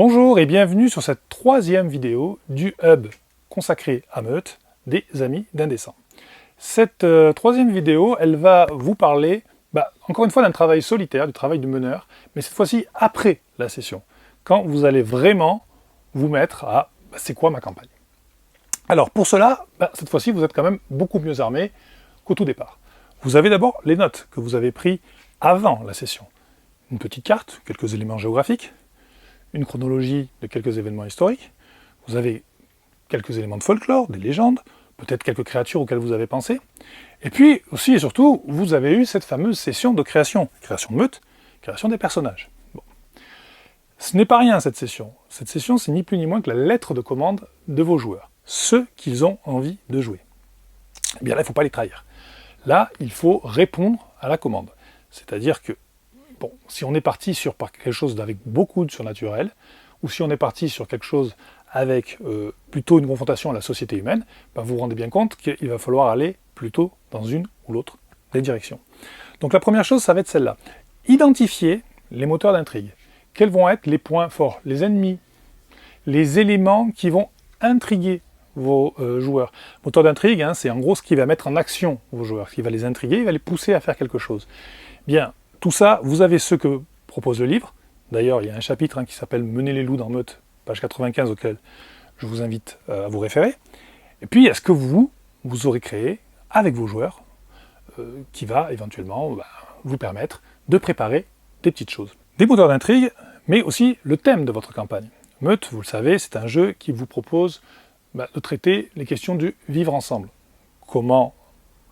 Bonjour et bienvenue sur cette troisième vidéo du hub consacré à Meute des Amis d'Indécent. Cette troisième vidéo, elle va vous parler, encore une fois, d'un travail solitaire, du travail de meneur, mais cette fois-ci après la session, quand vous allez vraiment vous mettre à c'est quoi ma campagne. Alors pour cela, cette fois-ci, vous êtes quand même beaucoup mieux armé qu'au tout départ. Vous avez d'abord les notes que vous avez prises avant la session. Une petite carte, quelques éléments géographiques, une chronologie de quelques événements historiques, vous avez quelques éléments de folklore, des légendes, peut-être quelques créatures auxquelles vous avez pensé, et puis aussi et surtout, vous avez eu cette fameuse session de création de meute, création des personnages. Bon. Ce n'est pas rien cette session, c'est ni plus ni moins que la lettre de commande de vos joueurs, ceux qu'ils ont envie de jouer. Eh bien là, il ne faut pas les trahir. Là, il faut répondre à la commande, c'est-à-dire que bon, si on est parti sur quelque chose avec beaucoup de surnaturel, ou si on est parti sur quelque chose avec plutôt une confrontation à la société humaine, vous vous rendez bien compte qu'il va falloir aller plutôt dans une ou l'autre des directions. Donc la première chose, ça va être celle-là. Identifier les moteurs d'intrigue. Quels vont être les points forts, les ennemis, les éléments qui vont intriguer vos joueurs. Moteur d'intrigue, c'est en gros ce qui va mettre en action vos joueurs, ce qui va les intriguer, il va les pousser à faire quelque chose. Bien. Tout ça, vous avez ce que propose le livre. D'ailleurs, il y a un chapitre qui s'appelle « Mener les loups dans Meute », page 95, auquel je vous invite à vous référer. Et puis, il y a ce que vous aurez créé avec vos joueurs, qui va éventuellement vous permettre de préparer des petites choses. Des moteurs d'intrigue, mais aussi le thème de votre campagne. Meute, vous le savez, c'est un jeu qui vous propose de traiter les questions du vivre ensemble. Comment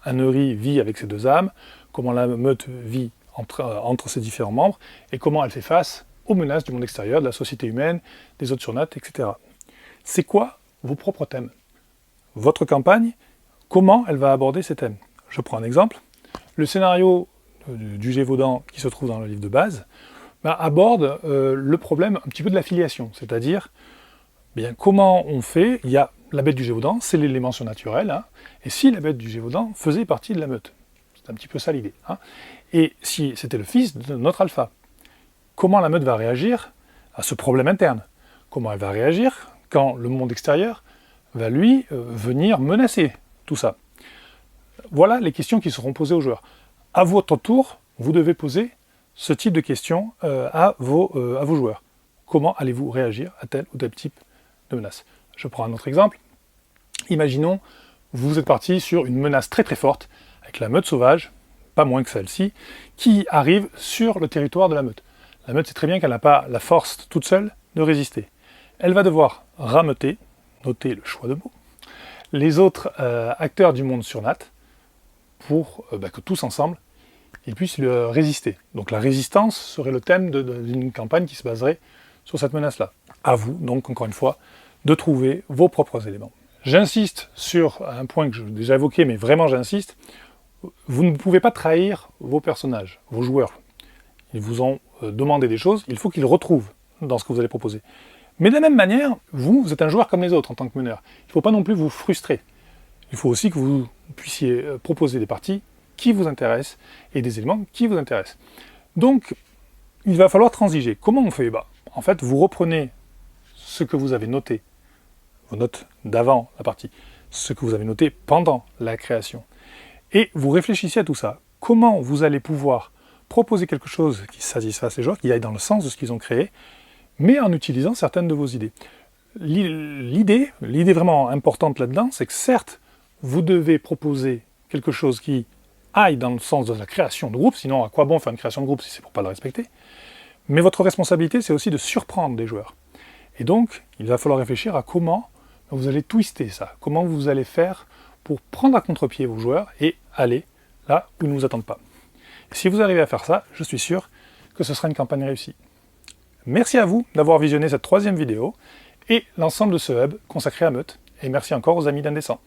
un Uri vit avec ses deux âmes, comment la meute vit entre ses différents membres, et comment elle fait face aux menaces du monde extérieur, de la société humaine, des autres surnates, etc. C'est quoi vos propres thèmes? Votre campagne, comment elle va aborder ces thèmes? Je prends un exemple. Le scénario du Gévaudan, qui se trouve dans le livre de base, aborde le problème un petit peu de l'affiliation, c'est-à-dire comment on fait. Il y a la bête du Gévaudan, c'est l'élément surnaturel, et si la bête du Gévaudan faisait partie de la meute? C'est un petit peu ça l'idée. Et si c'était le fils de notre alpha, comment la meute va réagir à ce problème interne? Comment elle va réagir quand le monde extérieur va lui venir menacer tout ça? Voilà les questions qui seront posées aux joueurs. À votre tour, vous devez poser ce type de questions à vos joueurs. Comment allez-vous réagir à tel ou tel type de menace? Je prends un autre exemple. Imaginons, vous êtes parti sur une menace très très forte avec la meute sauvage, pas moins que celle-ci, qui arrive sur le territoire de la meute. La meute sait très bien qu'elle n'a pas la force toute seule de résister. Elle va devoir rameuter, noter le choix de mots, les autres acteurs du monde surnat pour que tous ensemble, ils puissent résister. Donc la résistance serait le thème d'une campagne qui se baserait sur cette menace-là. À vous, donc, encore une fois, de trouver vos propres éléments. J'insiste sur un point que j'ai déjà évoqué, mais vraiment j'insiste, vous ne pouvez pas trahir vos personnages, vos joueurs. Ils vous ont demandé des choses, il faut qu'ils retrouvent dans ce que vous allez proposer. Mais de la même manière, vous êtes un joueur comme les autres en tant que meneur. Il ne faut pas non plus vous frustrer. Il faut aussi que vous puissiez proposer des parties qui vous intéressent et des éléments qui vous intéressent. Donc, il va falloir transiger. Comment on fait? En fait, vous reprenez ce que vous avez noté, vos notes d'avant la partie, ce que vous avez noté pendant la création. Et vous réfléchissez à tout ça. Comment vous allez pouvoir proposer quelque chose qui satisfasse les joueurs, qui aille dans le sens de ce qu'ils ont créé, mais en utilisant certaines de vos idées. L'idée vraiment importante là-dedans, c'est que certes, vous devez proposer quelque chose qui aille dans le sens de la création de groupe, sinon à quoi bon faire une création de groupe si c'est pour ne pas le respecter. Mais votre responsabilité, c'est aussi de surprendre des joueurs. Et donc, il va falloir réfléchir à comment vous allez twister ça, comment vous allez faire pour prendre à contre-pied vos joueurs et aller là où ils ne vous attendent pas. Et si vous arrivez à faire ça, je suis sûr que ce sera une campagne réussie. Merci à vous d'avoir visionné cette troisième vidéo et l'ensemble de ce hub consacré à Meute, et merci encore aux Amis d'Indécent.